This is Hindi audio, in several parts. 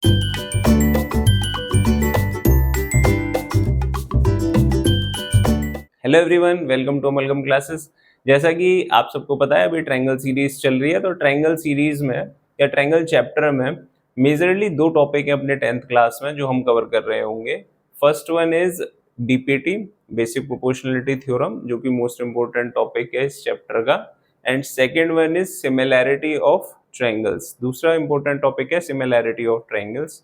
Hello everyone, welcome to Amalgam classes. जैसा कि आप सबको पता है, अभी ट्रायंगल सीरीज चल रही है। तो ट्रायंगल सीरीज में या ट्रायंगल चैप्टर में मेजरली दो टॉपिक है अपने 10th क्लास में जो हम कवर कर रहे होंगे। First one is BPT, basic proportionality theorem, जो कि मोस्ट इंपोर्टेंट टॉपिक है इस चैप्टर का। And second one is similarity of triangles, दूसरा इंपॉर्टेंट टॉपिक है सिमिलैरिटी ऑफ ट्रायंगल्स।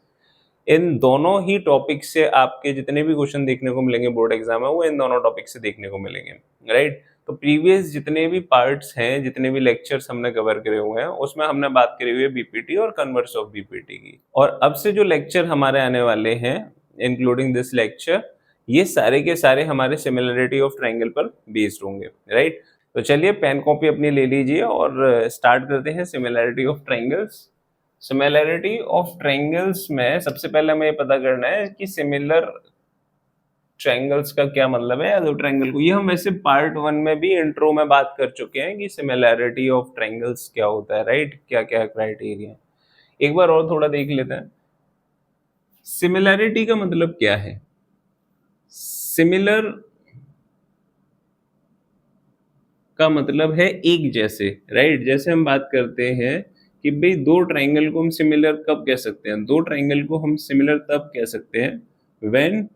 इन दोनों ही टॉपिक से आपके जितने भी क्वेश्चन देखने को मिलेंगे बोर्ड एग्जाम में, वो इन दोनों टॉपिक से देखने को मिलेंगे, राइट। तो प्रीवियस जितने भी पार्ट्स हैं, जितने भी लेक्चर्स हमने कवर करे हुए हैं, उसमें हमने बात करी हुई है बीपीटी और कन्वर्स ऑफ बीपीटी की। और अब से जो लेक्चर हमारे आने वाले हैं, इंक्लूडिंग दिस लेक्चर, ये सारे के सारे हमारे सिमिलरिटी ऑफ ट्रायंगल पर बेस्ड होंगे, राइट। तो चलिए पेन कॉपी अपनी ले लीजिए और स्टार्ट करते हैं similarity of triangles. Similarity of triangles में सबसे पहले हमें ये पता करना है कि सिमिलर ट्रायंगल्स का क्या मतलब है, या दो ट्रायंगल को। ये हम वैसे पार्ट 1 में भी इंट्रो में बात कर चुके हैं कि सिमिलैरिटी ऑफ ट्रायंगल्स क्या होता है, राइट, क्या क्या क्राइटेरिया है। एक बार और थोड़ा देख लेते हैं। सिमिलैरिटी का मतलब क्या है? सिमिलर का मतलब है एक जैसे, राइट। जैसे हम बात करते हैं कि भाई दो ट्रायंगल को हम सिमिलर कब कह सकते हैं? दो ट्रायंगल को हम सिमिलर तब कह सकते हैं when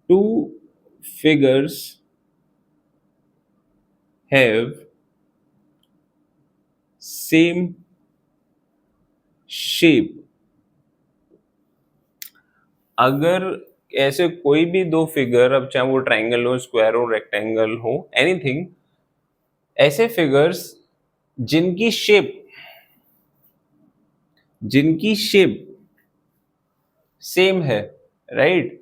two figures have same shape। अगर ऐसे कोई भी दो फिगर, अब चाहे वो ट्रायंगल हो, स्क्वायर हो, रेक्टेंगल हो, एनीथिंग, ऐसे फिगर्स जिनकी शेप सेम है, राइट,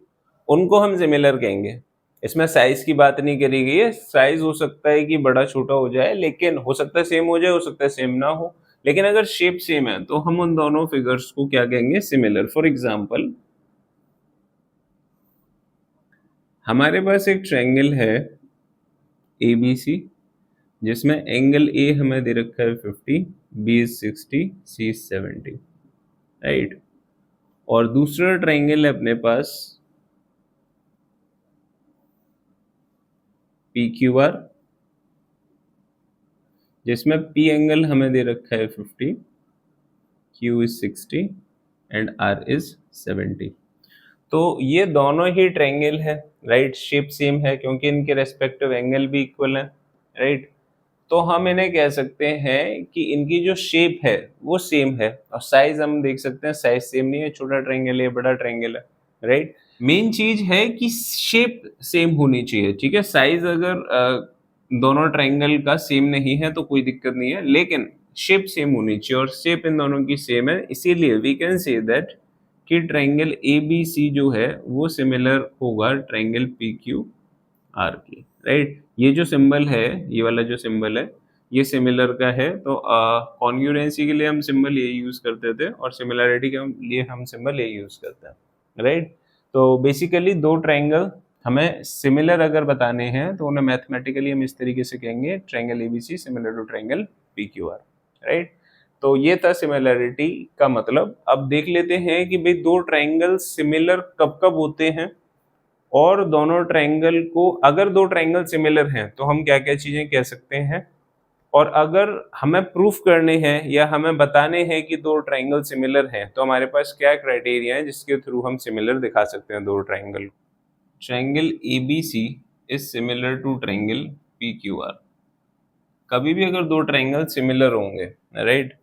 उनको हम सिमिलर कहेंगे। इसमें साइज की बात नहीं करी गई है। साइज हो सकता है कि बड़ा छोटा हो जाए, लेकिन हो सकता है सेम हो जाए, हो सकता है सेम ना हो। लेकिन अगर शेप सेम है तो हम उन दोनों फिगर्स को क्या कहेंगे? सिमिलर। फॉर एग्जाम्पल, हमारे पास एक ट्रायंगल है ABC, जिसमें एंगल ए हमें दे रखा है 50, B is 60, C is 70, right. और दूसरा ट्रायंगल है अपने पास PQR, जिसमें P एंगल हमें दे रखा है 50, Q is 60 and R is 70। तो ये दोनों ही ट्रायंगल है, राइट। शेप सेम है क्योंकि इनके रेस्पेक्टिव एंगल भी इक्वल है, राइट। तो हम इन्हें कह सकते हैं कि इनकी जो शेप है वो सेम है। और साइज हम देख सकते हैं, साइज सेम नहीं है, छोटा ट्रायंगल है, बड़ा ट्रायंगल है, राइट। मेन चीज है कि शेप सेम होनी चाहिए, ठीक है। साइज अगर दोनों ट्रायंगल का सेम नहीं है तो कोई दिक्कत नहीं है, लेकिन शेप सेम होनी चाहिए, और शेप इन दोनों की सेम है। इसीलिए वी कैन से दैट कि ट्रायंगल ABC जो है वो सिमिलर होगा ट्रायंगल PQR की, राइट। ये जो सिंबल है, ये वाला जो सिंबल है, ये सिमिलर का है। तो कॉन्ग्रुएंसी के लिए हम सिंबल ये यूज करते थे, और सिमिलैरिटी के लिए हम सिंबल ये यूज करते हैं, राइट। तो बेसिकली दो ट्रायंगल हमें सिमिलर अगर बताने हैं तो उन्हें मैथमेटिकली हम इस तरीके से कहेंगे, triangle ABC similar to triangle PQR, right. तो ये था सिमिलैरिटी का मतलब। अब देख लेते हैं कि भाई दो ट्रायंगल सिमिलर कब कब होते हैं, और दोनों ट्रायंगल को, अगर दो ट्रायंगल सिमिलर हैं तो हम क्या क्या चीजें कह सकते हैं, और अगर हमें प्रूफ करने हैं या हमें बताने हैं कि दो ट्रायंगल सिमिलर हैं तो हमारे पास क्या क्राइटेरिया है जिसके थ्रू हम सिमिलर दिखा सकते हैं दो triangle. Triangle ABC is similar to triangle PQR। कभी भी अगर दो ट्रायंगल सिमिलर होंगे, राइट,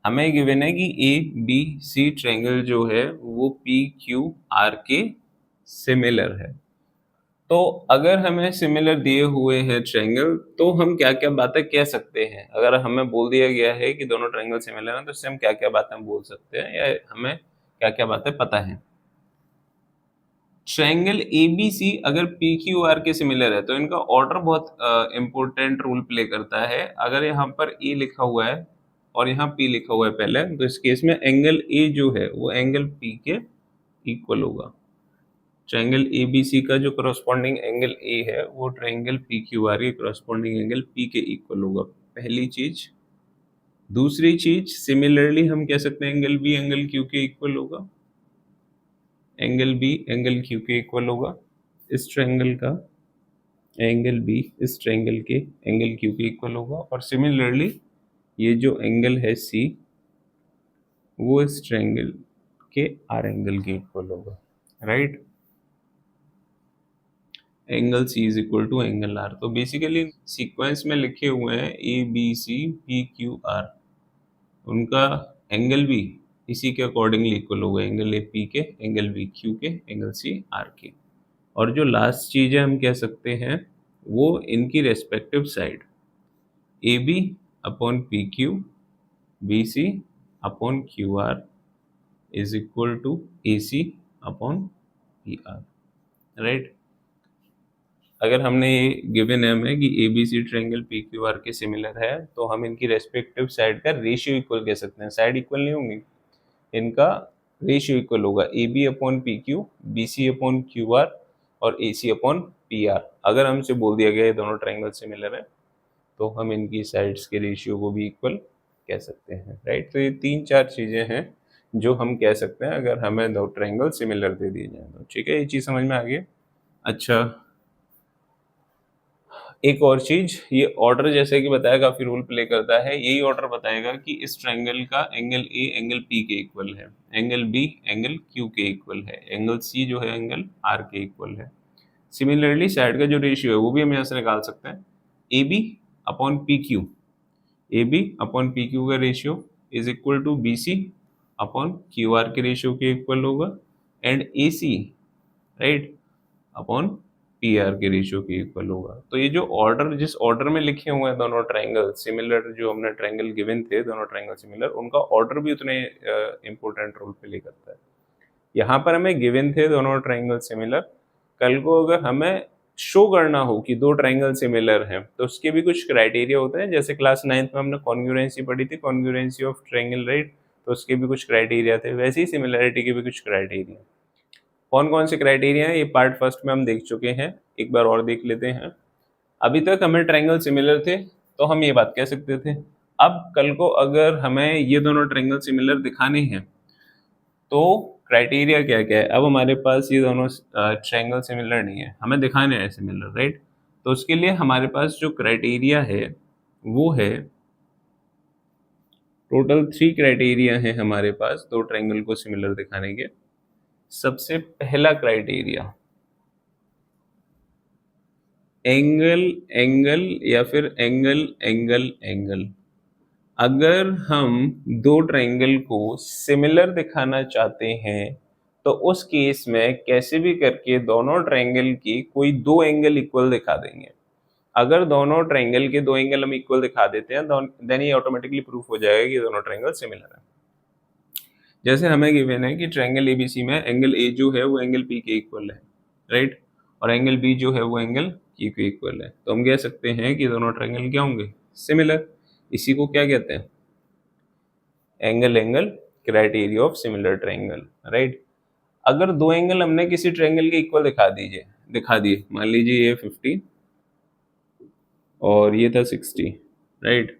हमें गिवन है कि ABC ट्रायंगल जो है वो PQR के सिमिलर है। तो अगर हमें सिमिलर दिए हुए हैं ट्रायंगल, तो हम क्या क्या बातें कह सकते हैं? अगर हमें बोल दिया गया है कि दोनों ट्रायंगल सिमिलर हैं तो इससे हम क्या क्या बातें बोल सकते हैं, या हमें क्या क्या बातें पता है? ट्रायंगल ABC अगर PQR के सिमिलर है तो इनका ऑर्डर बहुत इंपॉर्टेंट रोल प्ले करता है। अगर यहाँ पर A लिखा हुआ है और यहाँ P लिखा हुआ है पहले, तो इस केस में एंगल A जो है वो एंगल P के इक्वल होगा। ट्रायंगल ABC का जो करस्पॉन्डिंग एंगल A है वो ट्रायंगल PQR के करस्पॉन्डिंग एंगल P के इक्वल होगा, पहली चीज। दूसरी चीज सिमिलरली हम कह सकते हैं एंगल बी एंगल क्यू के इक्वल होगा, एंगल बी एंगल क्यू के इक्वल होगा, इस ट्रायंगल का एंगल बी इस ट्रायंगल के एंगल क्यू के इक्वल होगा, और सिमिलरली ये जो एंगल है सी वो इस ट्रायंगल के आर एंगल के इक्वल होगा, right. Angle C is equal to angle R. तो बेसिकली सीक्वेंस में लिखे हुए हैं A B C P Q R, उनका एंगल भी इसी के अकॉर्डिंगली इक्वल होगा, एंगल ए पी के, एंगल बी क्यू के, एंगल सी आर के। और जो लास्ट चीज है हम कह सकते हैं वो इनकी respective side A B upon P Q, B C upon Q R is equal to A C upon P R, right. अगर हमने ये गिवन है हमें कि A B C triangle P Q R के सिमिलर है, तो हम इनकी रेस्पेक्टिव साइड का रेशियो इक्वल कह सकते हैं। साइड इक्वल नहीं होंगी, इनका रेशियो इक्वल होगा, A B upon P Q, B C upon Q R और A C upon P R. अगर हमसे बोल दिया गया ये दोनों ट्रायंगल सिमिलर है तो हम इनकी साइड्स के रेशियो को भी इक्वल कह सकते हैं, राइट। तो ये 3-4 चीज़ें हैं जो हम कह सकते हैं अगर हमें दो ट्रायंगल सिमिलर दे दिए जाए तो, ठीक है। ये चीज़ समझ में आ गई। अच्छा, एक और चीज, ये ऑर्डर जैसे कि बताया काफी रोल प्ले करता है। यही ऑर्डर बताएगा कि इस ट्रायंगल का एंगल ए एंगल पी के इक्वल है, एंगल बी एंगल क्यू के इक्वल है, एंगल सी जो है एंगल आर के इक्वल है। सिमिलरली साइड का जो रेशियो है वो भी हम यहाँ से निकाल सकते हैं, A B upon P Q, A B upon P Q का ratio is equal to B C upon Q R के रेशियो के इक्वल होगा, and A C, right, upon P R के रेशियो के इक्वल होगा। तो ये जो ऑर्डर, जिस ऑर्डर में लिखे हुए हैं दोनों ट्रायंगल सिमिलर, जो हमने ट्रायंगल गिवन थे दोनों ट्रायंगल सिमिलर, उनका ऑर्डर भी उतने इंपॉर्टेंट रोल प्ले करता है। यहाँ पर हमें गिवन थे दोनों ट्रायंगल सिमिलर, कल को अगर हमें शो करना हो कि दो ट्रायंगल सिमिलर हैं तो उसके भी कुछ क्राइटेरिया होते हैं। जैसे क्लास 9th में हमने कॉन्ग्रुएंसी पढ़ी थी, कॉन्ग्रुएंसी ऑफ ट्रायंगल, राइट, तो उसके भी कुछ क्राइटेरिया थे, वैसे ही सिमिलैरिटी के भी कुछ क्राइटेरिया। कौन कौन से क्राइटेरिया हैं ये पार्ट फर्स्ट में हम देख चुके हैं, एक बार और देख लेते हैं। अभी तक हमें ट्रायंगल सिमिलर थे तो हम ये बात कह सकते थे। अब कल को अगर हमें ये दोनों ट्रायंगल सिमिलर दिखाने हैं तो क्राइटेरिया क्या क्या है। अब हमारे पास ये दोनों ट्रायंगल सिमिलर नहीं है, हमें दिखाने हैं सिमिलर, राइट। तो उसके लिए हमारे पास जो क्राइटेरिया है वो है, टोटल 3 क्राइटेरिया है हमारे पास दो ट्रायंगल को सिमिलर दिखाने के। सबसे पहला क्राइटेरिया, एंगल एंगल या फिर एंगल एंगल एंगल। अगर हम दो ट्रायंगल को सिमिलर दिखाना चाहते हैं तो उस केस में कैसे भी करके दोनों ट्रायंगल की कोई दो एंगल इक्वल दिखा देंगे। अगर दोनों ट्रायंगल के दो एंगल हम इक्वल दिखा देते हैं देन ये ऑटोमेटिकली प्रूफ हो जाएगा कि दोनों ट्रायंगल सिमिलर है। जैसे हमें गिवन है कि ट्रायंगल एबीसी में एंगल ए जो है वो एंगल पी के इक्वल है, राइट, और एंगल बी जो है वो एंगल क्यू के इक्वल है। तो हम कह सकते हैं कि दोनों ट्रायंगल क्या होंगे, सिमिलर। इसी को क्या कहते हैं, angle angle criteria of similar triangle, right. अगर दो एंगल हमने किसी ट्रायंगल के इक्वल दिखा दिए, मान लीजिए ये 50 और ये था 60, राइट।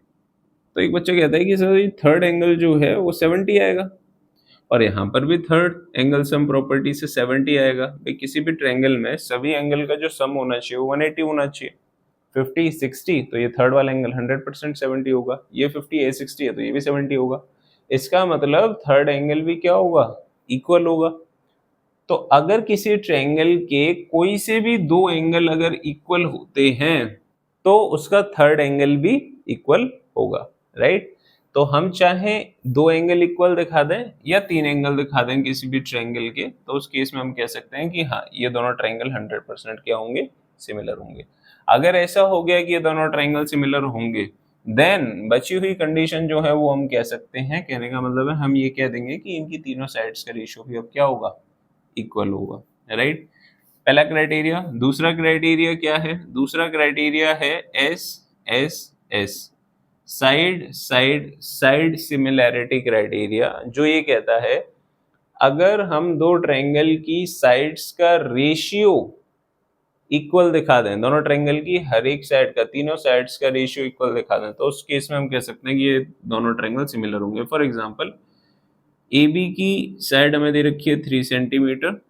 तो एक बच्चा कहता है कि सर ये थर्ड एंगल जो है वो 70 आएगा, और यहाँ पर भी थर्ड एंगल सम प्रॉपर्टी से 70 आएगा। भाई किसी भी ट्रायंगल में सभी एंगल का जो सम होना चाहिए वो 180 होना चाहिए। 50 60 तो ये थर्ड वाला एंगल 100% 70 होगा, ये 50 ये 60 है तो ये भी 70 होगा। इसका मतलब थर्ड एंगल भी क्या होगा, इक्वल होगा। तो अगर किसी ट्रायंगल के कोई से भी दो एंगल अगर इक्वल होते हैं तो उसका थर्ड एंगल भी इक्वल होगा, राइट। तो हम चाहे दो एंगल इक्वल दिखा दें या तीन एंगल दिखा दें किसी भी ट्रायंगल के, तो उस केस में हम कह सकते हैं कि हाँ ये दोनों ट्रायंगल 100% क्या होंगे, सिमिलर होंगे। अगर ऐसा हो गया कि ये दोनों ट्रायंगल सिमिलर होंगे देन बची हुई कंडीशन जो है वो हम कह सकते हैं, कहने का मतलब है हम ये कह देंगे कि इनकी तीनों साइड्स का रेशियो भी अब क्या होगा, इक्वल होगा, राइट। पहला क्राइटेरिया। दूसरा क्राइटेरिया क्या है, दूसरा क्राइटेरिया है S S S, side side side similarity criteria, जो ये कहता है अगर हम दो ट्रायंगल की साइड्स का रेशियो इक्वल दिखा दें, दोनों ट्रायंगल की हर एक साइड का, तीनों साइड्स का रेशियो इक्वल दिखा दें, तो उस केस में हम कह सकते हैं कि ये दोनों ट्रायंगल सिमिलर होंगे। फॉर एग्जांपल ए बी की साइड हमें दे रखी है 3 सेंटीमीटर,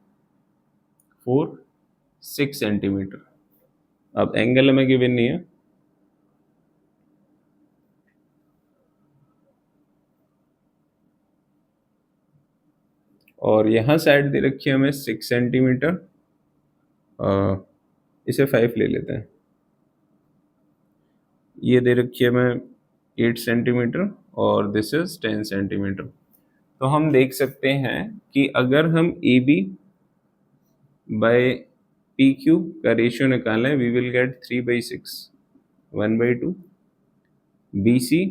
4 6 सेंटीमीटर। अब एंगल हमें गिवन नहीं है, और यहाँ साइड दे रखी है हमें 6 सेंटीमीटर, इसे 5 ले लेते हैं। ये दे रखी है हमें 8 सेंटीमीटर और दिस इज 10 सेंटीमीटर। तो हम देख सकते हैं कि अगर हम A B by P Q का रेशियो निकालें, we will get 3/6, 1/2। B C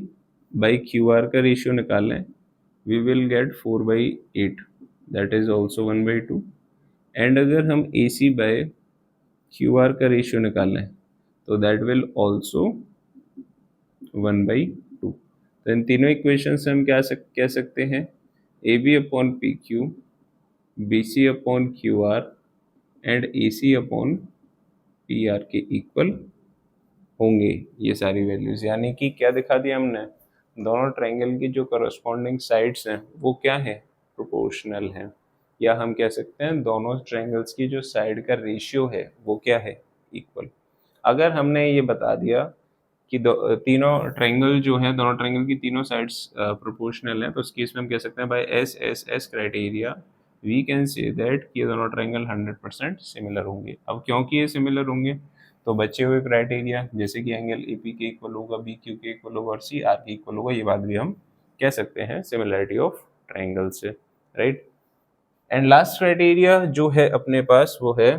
by Q R का रेशियो निकालें, we will get 4/8, that is also 1/2। And अगर हम A C by Q R का रेशियो निकालें तो दैट विल ऑल्सो 1/2। तो इन तीनों इक्वेशन से हम क्या कह सकते हैं, A B upon P Q, B C upon Q R and A C upon P R के इक्वल होंगे ये सारी वैल्यूज। यानी कि क्या दिखा दिया हमने, दोनों ट्रायंगल की जो करस्पॉन्डिंग साइड्स हैं वो क्या है, प्रोपोर्शनल हैं, या हम कह सकते हैं दोनों ट्रायंगल्स की जो साइड का रेशियो है वो क्या है, इक्वल। अगर हमने ये बता दिया कि तीनों ट्रायंगल जो है, दोनों ट्रायंगल की तीनों साइड्स प्रोपोर्शनल हैं, तो उस केस में हम कह सकते हैं by S S S criteria we can say that कि ये दोनों ट्रायंगल 100% सिमिलर होंगे। अब क्योंकि ये सिमिलर होंगे तो बचे हुए क्राइटेरिया जैसे कि एंगल ए पी के इक्वल होगा, बी क्यू के इक्वल होगा और सी आर के इक्वल होगा, ये बात भी हम कह सकते हैं सिमिलरिटी ऑफ ट्रायंगल से, राइट। एंड लास्ट क्राइटेरिया जो है अपने पास वो है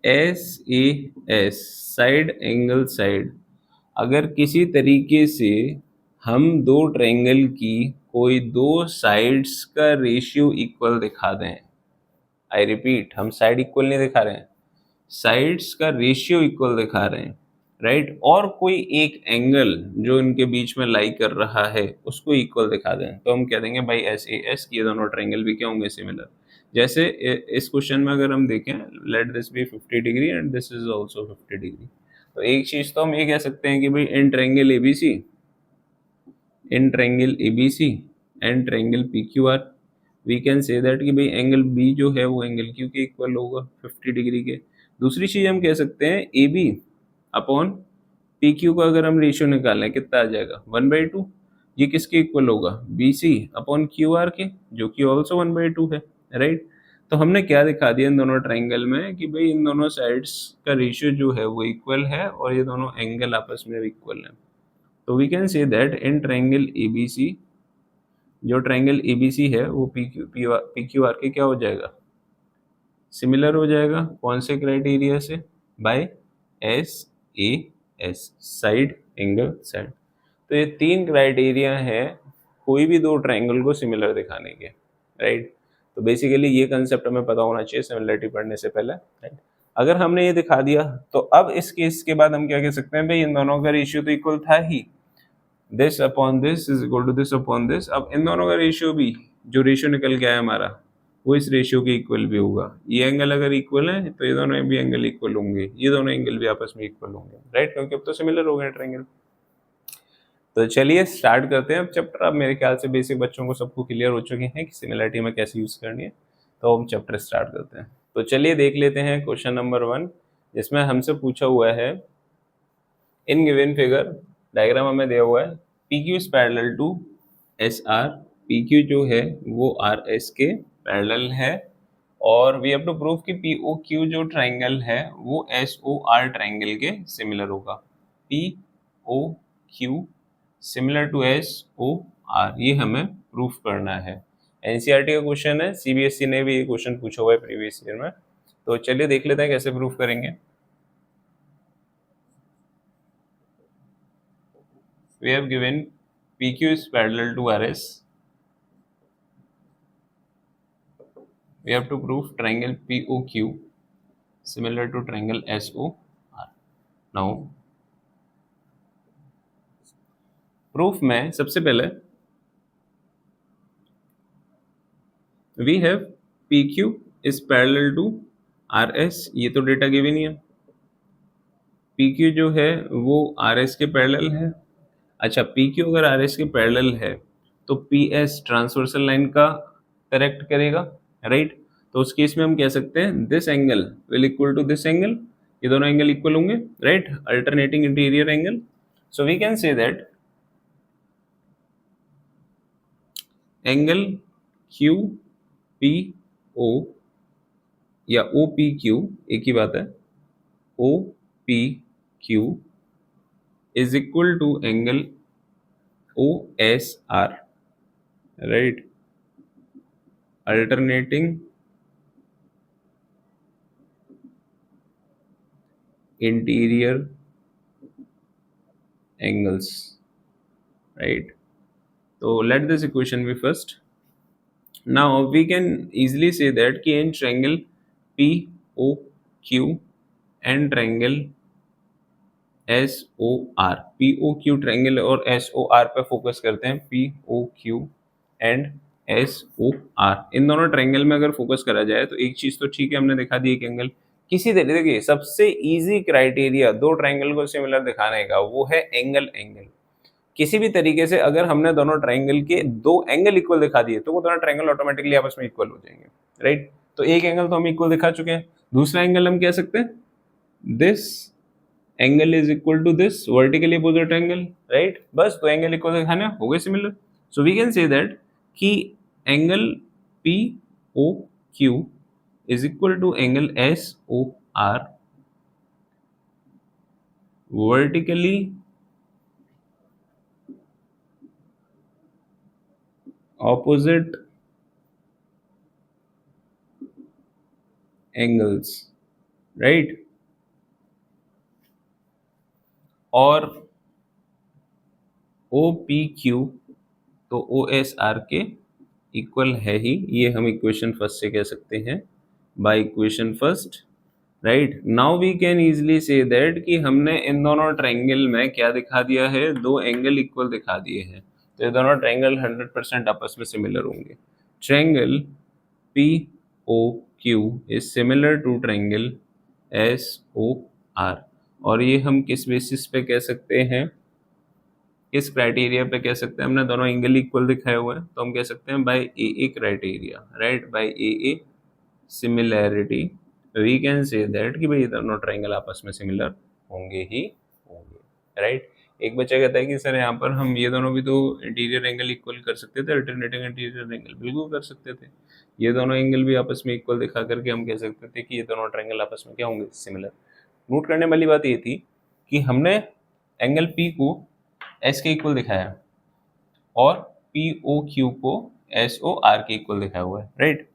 S A S, side angle side. अगर किसी तरीके से हम दो ट्रायंगल की कोई दो साइड्स का रेशियो इक्वल दिखा दें, आई रिपीट, हम साइड इक्वल नहीं दिखा रहे हैं, साइड्स का रेशियो इक्वल दिखा रहे हैं, राइट, और कोई एक एंगल जो इनके बीच में लाई कर रहा है उसको इक्वल दिखा दें, तो हम कह देंगे भाई एस ए एस ये दोनों ट्रायंगल भी क्या होंगे, सिमिलर। जैसे इस क्वेश्चन में अगर हम देखें, let this be 50 degree and this is also 50 degree, तो एक चीज तो हम ये कह सकते हैं कि भाई in triangle ABC, in triangle ABC and triangle P Q R, we can say that कि भाई एंगल बी जो है वो एंगल क्यू के इक्वल होगा 50 डिग्री के। दूसरी चीज हम कह सकते हैं A B upon P Q का अगर हम रेशियो निकालें कितना आ जाएगा, 1/2, ये किसके इक्वल होगा, B C upon Q R के, जो कि ऑल्सो 1/2 है, राइट। तो हमने क्या दिखा दिया इन दोनों ट्रायंगल में कि भाई इन दोनों साइड्स का रेशियो जो है वो इक्वल है और ये दोनों एंगल आपस में इक्वल है। तो we can say that in triangle ABC, जो ट्रायंगल एबीसी है वो पी क्यू आर के क्या हो जाएगा, सिमिलर हो जाएगा। कौन से क्राइटेरिया से, by S A S, side angle side. तो ये तीन क्राइटेरिया है कोई भी दो ट्रायंगल को सिमिलर दिखाने के, राइट। तो बेसिकली ये कंसेप्ट हमें पता होना चाहिए सिमिलरिटी पढ़ने से पहले, राइट। अगर हमने ये दिखा दिया तो अब इस केस के बाद हम क्या कह सकते हैं, भाई इन दोनों का रेशियो तो इक्वल था ही, this upon this is equal to this upon this. अब इन दोनों का रेशियो भी, जो रेशियो निकल के आया हमारा, वो इस रेशियो के इक्वल भी होगा। ये एंगल अगर इक्वल है तो ये दोनों भी एंगल इक्वल होंगे, ये दोनों एंगल भी आपस में इक्वल होंगे, राइट, क्योंकि अब तो सिमिलर हो गए ट्रायंगल। तो चलिए स्टार्ट करते हैं अब चैप्टर। अब मेरे ख्याल से बेसिक बच्चों को सबको क्लियर हो चुकी है कि सिमिलरिटी में कैसे यूज करनी है, तो हम चैप्टर स्टार्ट करते हैं। तो चलिए देख लेते हैं क्वेश्चन नंबर 1, जिसमें हमसे पूछा हुआ है इन गिवन फिगर, डायग्राम हमें दिया हुआ है, P Q is parallel to S R, P Q जो है वो आर एस के पैरेलल है, और वी हैव टू प्रूव कि पी ओ क्यू जो ट्राइंगल है वो एस ओ आर ट्राइंगल के सिमिलर होगा। P O Q similar to S O R, ये हमें प्रूफ करना है। एनसीईआरटी का क्वेश्चन है, सीबीएसई ने भी ये क्वेश्चन पूछा हुआ है प्रीवियस ईयर में। तो चलिए देख लेते हैं कैसे प्रूफ करेंगे। We have given PQ is parallel to RS. We have to prove triangle POQ similar to triangle SOR. Now, proof में सबसे पहले we have P Q is parallel to R S, ये तो डेटा गिवन ही है। पी क्यू जो है वो आर एस के पैरेलल है। अच्छा, पी क्यू अगर आर एस के पैरेलल है तो पी एस ट्रांसवर्सल लाइन का करेक्ट करेगा, राइट। तो उस केस में हम कह सकते हैं this angle will equal to this angle, ये दोनों एंगल इक्वल होंगे, right, alternating interior angle. So we can say that angle Q P O या ओ पी क्यू एक ही बात है, O P Q is equal to angle O S are, right, alternating interior angles, right? So let this equation be first. Now we can easily say that कि in triangle POQ and triangle SOR, POQ triangle और SOR पे फोकस करते हैं, POQ एंड SOR, इन दोनों ट्रायंगल में अगर फोकस करा जाए तो एक चीज तो ठीक है, हमने दिखा दी एक एंगल। किसी तरीके देखिए सबसे इजी क्राइटेरिया दो ट्रायंगल को सिमिलर दिखाने का वो है एंगल एंगल। किसी भी तरीके से अगर हमने दोनों ट्रायंगल के दो एंगल इक्वल दिखा दिए तो वो दोनों ट्रायंगल ऑटोमेटिकली आपस में इक्वल हो जाएंगे, राइट। तो एक एंगल तो हम इक्वल दिखा चुके हैं, दूसरा एंगल हम कह सकते हैं this angle is equal to this vertically opposite angle, right. बस दो एंगल इक्वल दिखाने हो गए similar. So we can say that कि angle P O Q is equal to angle S O R vertically opposite angles, right। और ओ पी क्यू तो ओ एस आर के इक्वल है ही, ये हम इक्वेशन फर्स्ट से कह सकते हैं by equation first, right. Now we can easily say that कि हमने इन दोनों ट्रायंगल में क्या दिखा दिया है, दो एंगल इक्वल दिखा दिए हैं, तो ये दोनों ट्रायंगल 100% आपस में सिमिलर होंगे। Triangle P O Q is similar to triangle S O R, और ये हम किस बेसिस पे कह सकते हैं, किस क्राइटेरिया पे कह सकते हैं, हमने दोनों एंगल इक्वल दिखाए हुए हैं तो हम कह सकते हैं by A criteria, right, by A similarity we can say that कि भाई ये दोनों ट्रायंगल आपस में सिमिलर होंगे ही होंगे, राइट। एक बच्चा कहता है कि सर यहाँ पर हम ये दोनों भी तो इंटीरियर एंगल इक्वल कर सकते थे, अल्टरनेटिंग इंटीरियर एंगल, बिल्कुल कर सकते थे। ये दोनों एंगल भी आपस में इक्वल दिखा करके हम कह सकते थे कि ये दोनों ट्रायंगल आपस में क्या होंगे, सिमिलर। नोट करने वाली बात ये थी कि हमने एंगल पी को एस के इक्वल दिखाया और पी ओ क्यू को एस ओ आर के इक्वल दिखाया हुआ है, राइट।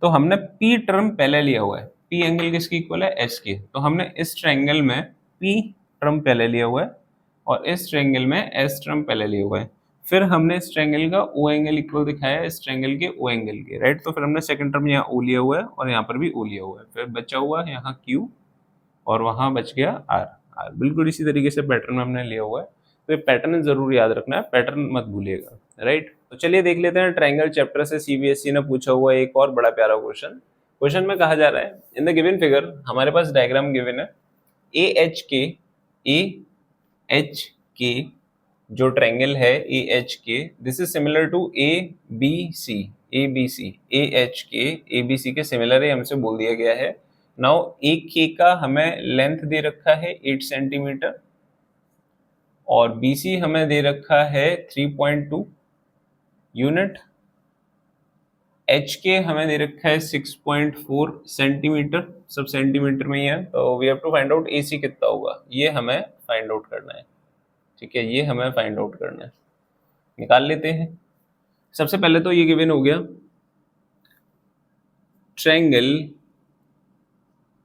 तो हमने पी टर्म पहले लिया हुआ है, पी एंगल किसके इक्वल है, एस के, तो हमने इस ट्रायंगल में पी टर्म पहले लिया हुआ है और इस ट्रायंगल में एस टर्म पहले लिया हुआ है। फिर हमने इस ट्रायंगल का ओ एंगल इक्वल दिखाया है इस ट्रायंगल के ओ एंगल के, राइट। तो फिर हमने सेकंड टर्म यहाँ ओ लिया हुआ है और यहाँ पर भी ओ लिया हुआ है, फिर बचा हुआ है यहाँ क्यू और वहां बच गया आर। आर बिल्कुल इसी तरीके से पैटर्न हमने लिया हुआ है, तो ये पैटर्न जरूर याद रखना है, पैटर्न मत भूलिएगा, राइट। तो चलिए देख लेते हैं ट्रायंगल चैप्टर से सीबीएसई ने पूछा हुआ एक और बड़ा प्यारा क्वेश्चन। क्वेश्चन में कहा जा रहा है इन द गिवन फिगर, हमारे पास डायग्राम गिवन है, ए एच के जो ट्रायंगल है A H K, this is similar to A B C, A H K A B सी के सिमिलर है, हमसे बोल दिया गया है। नाउ ए के का हमें लेंथ दे रखा है 8 सेंटीमीटर और बी सी हमें दे रखा है 3.2 यूनिट, एच के हमें दे रखा है 6.4 सेंटीमीटर, सब सेंटीमीटर में ही है, तो we have to find out A C कितना होगा, ये हमें फाइंड आउट करना है, ठीक है, ये हमें फाइंड आउट करना है, निकाल लेते हैं। सबसे पहले तो ये गिवन हो गया triangle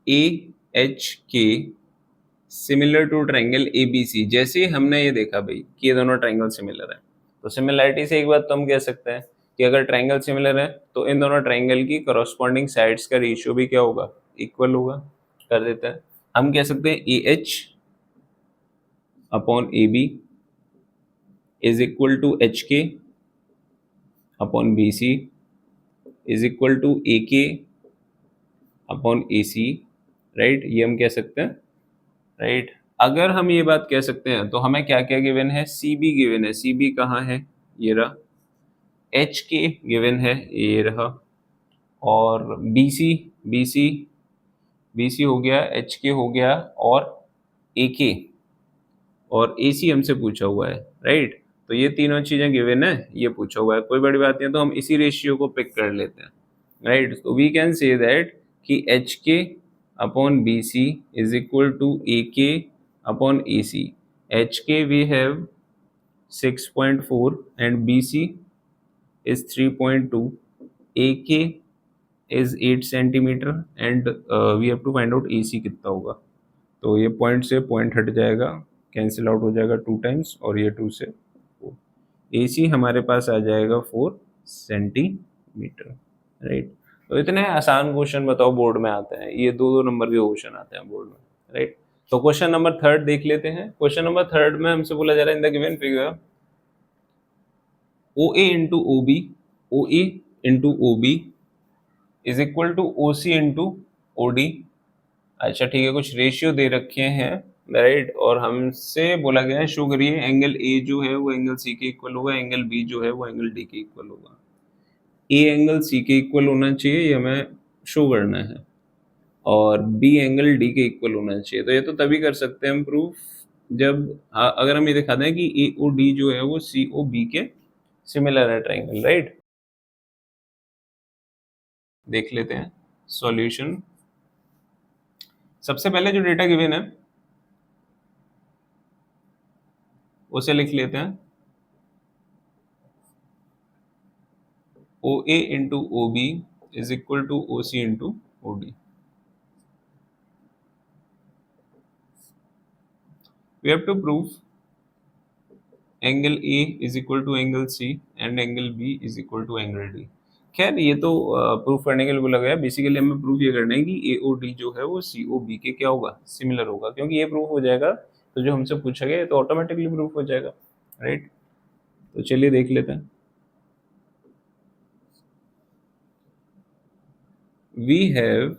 A H K similar to triangle A B C. जैसे हमने ये देखा भाई कि ये दोनों ट्रायंगल सिमिलर है, तो सिमिलरिटी से एक बात तो हम कह सकते हैं कि अगर ट्रायंगल सिमिलर है तो इन दोनों ट्रायंगल की करस्पॉन्डिंग साइड्स का रेशियो भी क्या होगा, इक्वल होगा। कर देते हैं, हम कह सकते हैं A H upon A B is equal to H K upon B C is equal to A K upon A C, right, ये हम कह सकते हैं, राइट। अगर हम ये बात कह सकते हैं तो हमें क्या क्या गिवन है, सी बी गिवन है, सी बी कहाँ है, ये रहा, एच के गिवन है, ये रहा, और B C, B C, B C हो गया, एच के हो गया, और ए के और ए सी हमसे पूछा हुआ है, राइट। तो ये तीनों चीजें गिवन है, ये पूछा हुआ है, कोई बड़ी बात नहीं है, तो हम इसी रेशियो को पिक कर लेते हैं, राइट। तो वी कैन से दैट कि H K upon B C is equal to A K upon A C. H K we have 6.4 and BC is 3.2, AK is 8 centimetre and we have to find out AC कितना होगा। तो ये पॉइंट से पॉइंट हट जाएगा, कैंसिल आउट हो जाएगा 2 टाइम्स, और ये 2 से 4, AC हमारे पास आ जाएगा 4 सेंटीमीटर, राइट। तो इतने आसान क्वेश्चन बताओ बोर्ड में आते हैं, ये 2-2 नंबर के क्वेश्चन आते हैं बोर्ड में, राइट। तो क्वेश्चन नंबर थर्ड देख लेते हैं। क्वेश्चन नंबर थर्ड में हमसे बोला जा रहा है in the given figure OA into OB, OA into OB is equal to OC into OD। अच्छा ठीक है, कुछ रेशियो दे रखे हैं, राइट, और हमसे बोला गया है शो करिए एंगल A जो है वो एंगल C के इक्वल होगा, एंगल B जो है वो एंगल D के इक्वल होगा। A एंगल C के इक्वल होना चाहिए, ये हमें शो करना है, और B एंगल D के इक्वल होना चाहिए। तो ये तो तभी कर सकते हैं हम प्रूफ जब अगर हम ये दिखा दें कि AOD जो है वो COB के सिमिलर है ट्राइंगल, राइट। देख लेते हैं सॉल्यूशन। सबसे पहले जो डेटा गिवन है उसे लिख लेते हैं, OA into OB is equal to OC into OD। We have to prove angle A is equal to angle C and angle B is equal to angle D। खैर ये तो प्रूफ करने के लिए बोला गया, बेसिकली हमें प्रूफ ये करना है कि AOD जो है वो COB के क्या होगा, सिमिलर होगा। क्योंकि ये प्रूफ हो जाएगा तो जो हमसे पूछा गया तो ऑटोमेटिकली प्रूफ हो जाएगा, राइट। तो चलिए देख लेते हैं। We have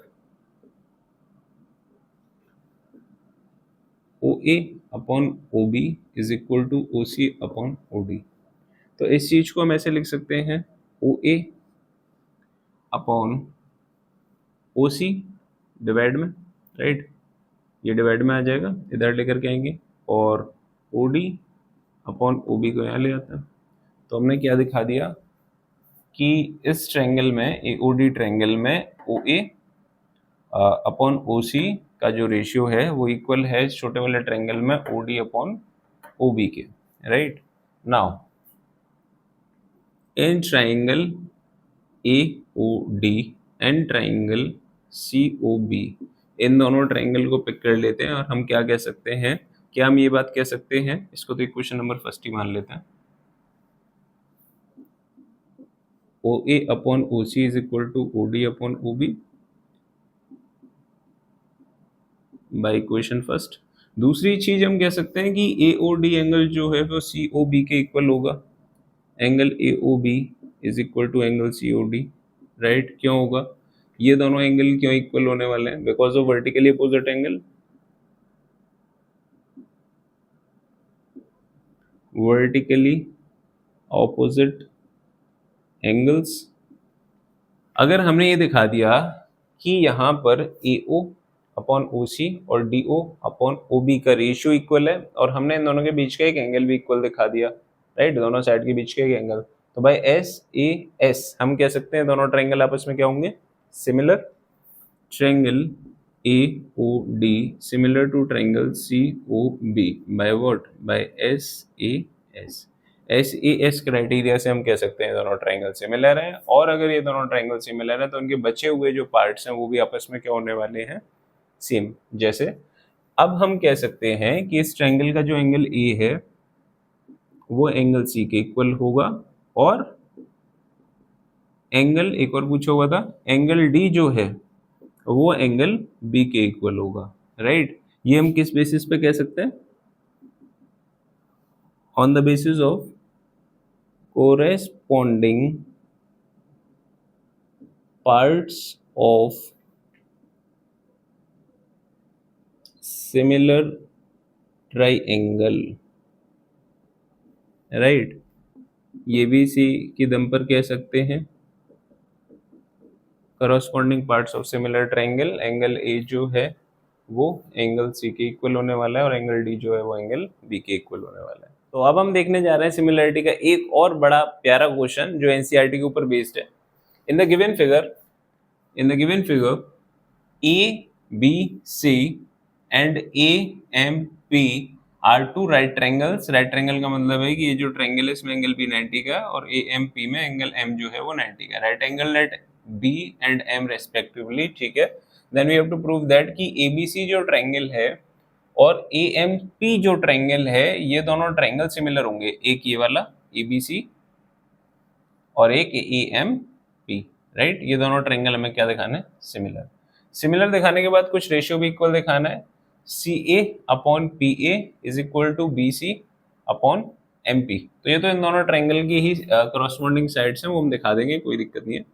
OA upon OB is equal to OC upon OD। तो इस चीज को हम ऐसे लिख सकते हैं, OA अपॉन OC डिवाइड में, राइट, ये डिवाइड में आ जाएगा, इधर लेकर के आएंगे, और OD अपॉन OB को यहाँ ले आता है। तो हमने क्या दिखा दिया कि इस ट्रायंगल में, AOD ट्रायंगल में, OA अपॉन OC का जो रेशियो है वो इक्वल है इस छोटे वाले ट्रायंगल में OD अपॉन OB के, right. Now in triangle AOD and triangle COB, इन दोनों ट्रायंगल को पिक कर लेते हैं और हम क्या कह सकते हैं, क्या हम ये बात कह सकते हैं, इसको तो इक्वेशन नंबर फर्स्ट ही मान लेते हैं, OA upon OC is equal to OD upon OB by equation first. दूसरी चीज हम कह सकते हैं कि AOD एंगल जो है वो COB के इक्वल होगा, angle AOB is equal to angle COD, right. क्यों होगा, ये दोनों एंगल क्यों इक्वल होने वाले हैं, because of vertically opposite angle, vertically opposite angles. अगर हमने ये दिखा दिया कि यहाँ पर AO अपॉन OC और DO अपॉन OB का रेशियो इक्वल है, और हमने इन दोनों के बीच का एक एंगल भी इक्वल दिखा दिया, राइट, दोनों साइड के बीच का एक एंगल, तो भाई SAS हम कह सकते हैं दोनों ट्रायंगल आपस में क्या होंगे, similar. Triangle AOD similar to triangle COB by what, by SAS। SAS criteria से हम कह सकते हैं दोनों ट्रायंगल सिमिलर हैं, और अगर ये दोनों ट्रायंगल सिमिलर हैं तो उनके बचे हुए जो पार्ट्स हैं वो भी आपस में क्या होने वाले हैं, सेम। जैसे अब हम कह सकते हैं कि इस ट्रायंगल का जो एंगल A है वो एंगल C के इक्वल होगा, और एंगल एक और पूछा हुआ था, एंगल D जो है वो एंगल B के इक्वल होगा, राइट। ये हम किस बेसिस पे कह सकते हैं, on the basis of corresponding parts of similar triangle, right. ये भी सी की दम पर कह सकते हैं corresponding parts of similar triangle. Angle A जो है वो एंगल सी के इक्वल होने वाला है और एंगल डी जो है वो एंगल बी के इक्वल होने वाला है। तो अब हम देखने जा रहे हैं सिमिलरिटी का एक और बड़ा प्यारा क्वेश्चन जो एनसीईआरटी के ऊपर बेस्ड है। In the given figure A B C and A M P are two right triangles. Right triangle का मतलब है कि ये जो ट्रायंगल है इसमें एंगल बी 90 का और ए एम पी में एंगल एम जो है वो 90 का। Right angle at B and M respectively, ठीक है। Then we have to prove that कि ए बी सी जो ट्रायंगल है और ए एम पी जो ट्रायंगल है ये दोनों ट्रायंगल सिमिलर होंगे। एक ये वाला ए बी सी और एक ए एम पी, राइट। ये दोनों ट्रायंगल हमें क्या दिखाना है? सिमिलर दिखाने के बाद कुछ रेशियो भी इक्वल दिखाना है। C A upon P A is equal to B C upon M P. तो ये तो इन दोनों ट्रायंगल की ही करस्पॉन्डिंग साइड्स हैं, वो हम दिखा देंगे, कोई दिक्कत नहीं है।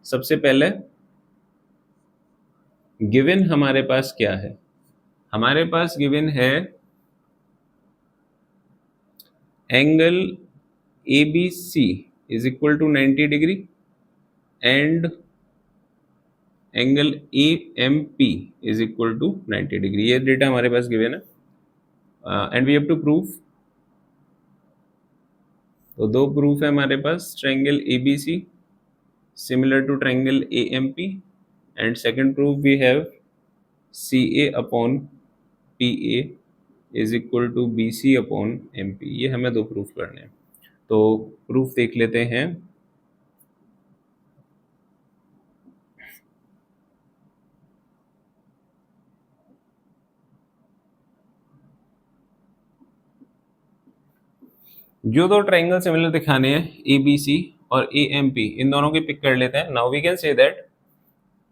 सबसे पहले गिवन हमारे पास क्या है? हमारे पास गिवन है angle A B C is equal to 90 degree and angle A M P is equal to 90 degree. ये डेटा हमारे पास गिवन है and we have to prove. तो दो प्रूफ है हमारे पास, triangle A B C similar to triangle A M P and second proof we have C A upon P A is equal to B C upon M P. ये हमें दो प्रूफ करने हैं, तो प्रूफ देख लेते हैं। जो दो ट्रायंगल सिमिलर दिखाने हैं ए बी सी और ए एम पी, इन दोनों की पिक कर लेते हैं। Now we can say that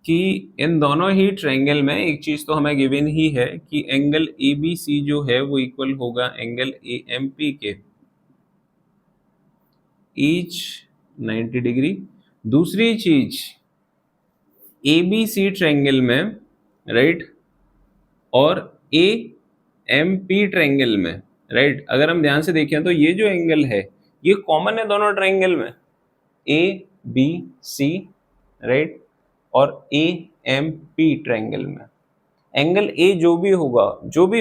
कि इन दोनों ही ट्रायंगल में एक चीज तो हमें गिवन ही है कि एंगल ए बी सी जो है वो इक्वल होगा एंगल ए एम पी के, ईच 90 डिग्री। दूसरी चीज ए बी सी ट्रायंगल में, राइट, और ए एम पी ट्रायंगल में, राइट, अगर हम ध्यान से देखें तो ये जो एंगल है ये कॉमन है दोनों ट्रायंगल में, ए बी सी, राइट, और ए एम पी ट्रायंगल में। एंगल ए जो भी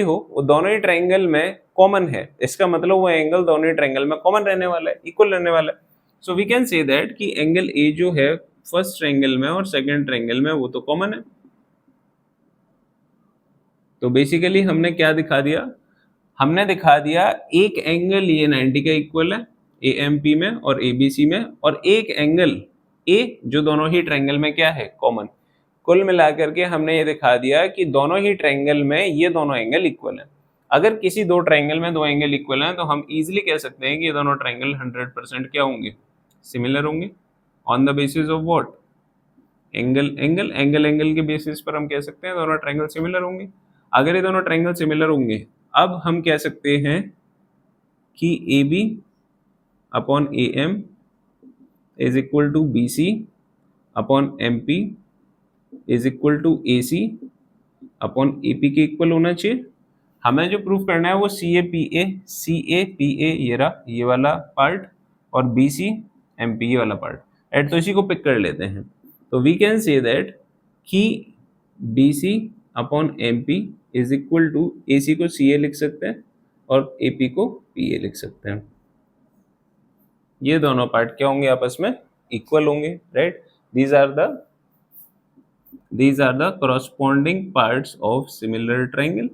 हो वो दोनों ही ट्रायंगल में कॉमन है। इसका मतलब वो एंगल दोनों ही ट्रायंगल में कॉमन रहने वाला है, इक्वल रहने वाला है। So we can say that कि एंगल ए जो है फर्स्ट ट्रायंगल में और सेकंड ट्रायंगल में वो तो कॉमन है। तो बेसिकली हमने क्या दिखा दिया? हमने दिखा दिया एक एंगल ये 90 का इक्वल है ए एम पी में और ए बी सी में, और एक एंगल ए जो दोनों ही ट्रायंगल में क्या है? कॉमन। कुल मिलाकर के हमने ये दिखा दिया कि दोनों ही ट्रायंगल में ये दोनों एंगल इक्वल हैं। अगर किसी दो ट्रायंगल में दो एंगल इक्वल हैं तो हम इजीली कह सकते हैं कि ये दोनों ट्रायंगल 100% क्या होंगे? सिमिलर होंगे। On the basis of what? Angle के बेसिस पर हम कह सकते हैं दोनों ट्रायंगल सिमिलर होंगे। अगर ये दोनों ट्रायंगल सिमिलर होंगे, अब हम कह सकते हैं कि A B upon A M is equal to B C upon M P is equal to A C upon A P के इक्वल होना चाहिए। हमें जो प्रूफ करना है वो सी ए पी ए ये रहा, ये वाला पार्ट, और बी सी एम पी ये वाला पार्ट, एट। तो इसी को पिक कर लेते हैं। तो वी कैन से दैट कि B C upon M P is equal to A C को सी ए लिख सकते हैं और ए पी को पी ए लिख सकते हैं। ये दोनों पार्ट क्या होंगे? आपस में इक्वल होंगे, right. These are the corresponding parts of similar triangle.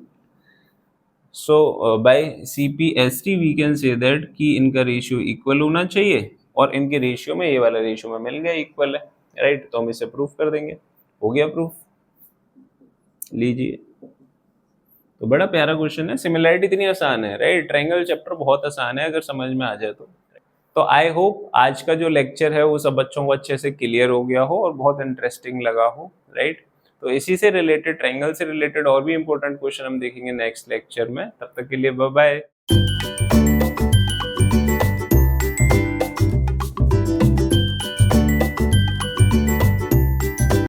So by CPST we can say that कि इनका रेशियो इक्वल होना चाहिए और इनके रेशियो में ये वाला रेशियो में मिल गया इक्वल है, राइट। तो हम इसे प्रूफ कर देंगे। हो गया प्रूफ, लीजिए। तो बड़ा प्यारा क्वेश्चन है, सिमिलैरिटी इतनी आसान है, राइट। ट्रायंगल चैप्टर बहुत आसान है अगर समझ में आ जाए तो आई होप आज का जो लेक्चर है वो सब बच्चों को अच्छे से क्लियर हो गया हो और बहुत इंटरेस्टिंग लगा हो, राइट। तो इसी से रिलेटेड, ट्रायंगल से रिलेटेड और भी इंपॉर्टेंट क्वेश्चन हम देखेंगे नेक्स्ट लेक्चर में। तब तक के लिए बाय बाय।